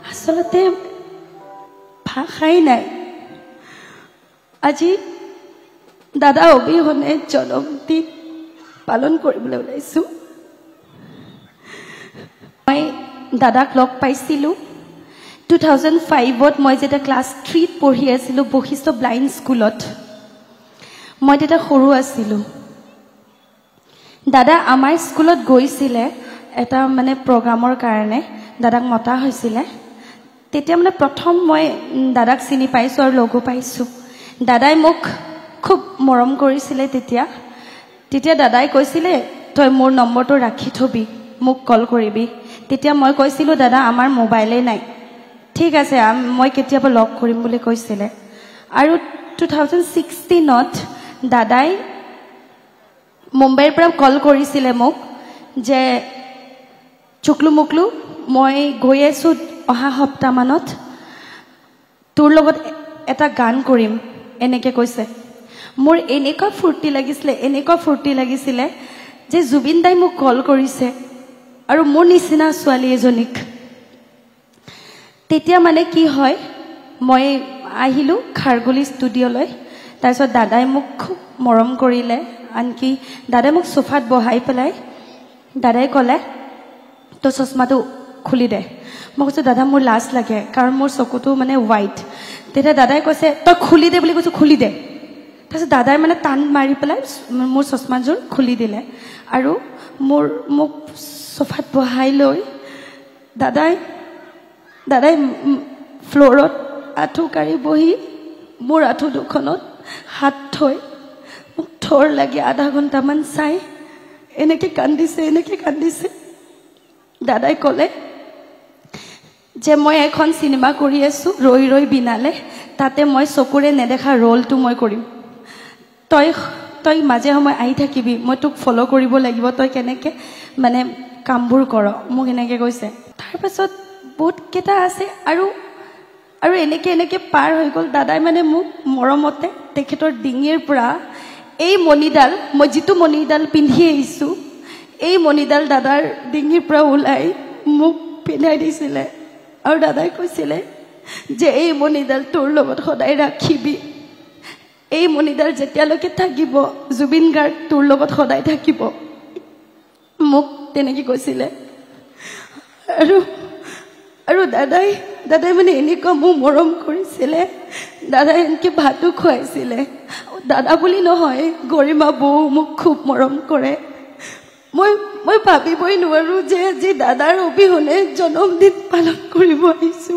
আচলতে ভাষাই নাই আজি দাদা অবিহনে জন্মদিন পালন কৰিবলৈ ওলাইছো মই দাদাক লগ পাইছিলো 2005ত মই যেতিয়া ক্লাছ 3ত পঢ়ি আছিলো বশিষ্ঠ ব্লাইণ্ড স্কুলত মই তেতিয়া সৰু আছিলো দাদা আমাৰ স্কুলত গৈছিলে এটা মানে প্ৰগ্ৰামৰ কাৰণে দাদাক মতা হৈছিলে তেতিয়া মানে প্ৰথম মই দাদাক চিনি পাইছো আৰু লগো পাইছো দাদাই মোক খুব মৰম কৰিছিলে তেতিয়া দাদাই কৈছিলে তই মোৰ নম্বৰটো ৰাখি থবি মোক কল কৰিবি তেতিয়া মই কৈছিলো দাদা আমাৰ মোবাইলে নাই ঠিক আছে মই কেতিয়াবা লগ কৰিম বুলি কৈছিলে আৰু 2016ত দাদাই মুম্বাইৰ পৰা কল কৰিছিলে মোক যে চুকলু মুকলু মই গৈ আছো অহা সপ্তাহমানত তোৰ লগত এটা গান কৰিম এনেকে কৈছে মোৰ এনেকুৱা ফূৰ্তি লাগিছিলে যে জুবিন দাই মোক কল কৰিছে আৰু মোৰ নিচিনা ছোৱালী এজনীক তেতিয়া মানে কি হয় মই আহিলো খাৰগুলি ষ্টুডিঅ'লৈ তাৰপিছত দাদাই মোক খুব মৰম কৰিলে আনকি দাদাই মোক সোফাত বহাই পেলাই দাদাই ক'লে তো চশমাটো খুলি দে মই কৈছো দাদা মোৰ লাজ লাগে কাৰণ মোৰ চকুটো মানে হোৱাইট তেতিয়া দাদাই কৈছে তই খুলি দে বুলি কৈছো খুলি দে তাৰপিছত দাদাই মানে টান মাৰি পেলাই মোৰ চশমাযোৰ খুলি দিলে আৰু মোক সোফাত বহাই লৈ দাদাই ফ্ল'ৰত আঁঠু কাঢ়ি বহি মোৰ আঁঠু দুখনত হাত থৈ মোক থৰ লাগি আধা ঘণ্টামান চাই এনেকে কান্দিছে দাদাই ক'লে যে মই এখন চিনেমা কৰি আছো ৰৈ ৰৈ বিনালে তাতে মই চকুৰে নেদেখা ৰোলটো মই কৰিম তই মাজে সময় আহি থাকিবি মই তোক ফলো কৰিব লাগিব তই কেনেকে মানে কামবোৰ কৰ মোক এনেকে কৈছে তাৰপাছত বহুত কেইটা আছে আৰু এনেকে পাৰ হৈ গ'ল দাদাই মানে মোক মৰমতে তেখেতৰ ডিঙিৰ পৰা এই মণিডাল মই যিটো মণিডাল পিন্ধি আহিছো এই মণিডাল দাদাৰ ডিঙিৰ পৰা ওলাই মোক পিন্ধাই দিছিলে আৰু দাদাই কৈছিলে যে এই মণিডাল তোৰ লগত সদায় ৰাখিবি এই মণিডাল যেতিয়ালৈকে থাকিব জুবিন গাৰ্গ তোৰ লগত সদায় থাকিব মোক তেনেকে কৈছিলে আৰু দাদাই মানে এনেকুৱা মোক মৰম কৰিছিলে দাদাই এনেকে ভাতো খুৱাইছিলে দাদা বুলি নহয় গৰিমা বৌ মোক খুব মৰম কৰে মই ভাবিবই নোৱাৰো যে আজি দাদাৰ অবিহনে জন্মদিন পালন কৰিব আহিছো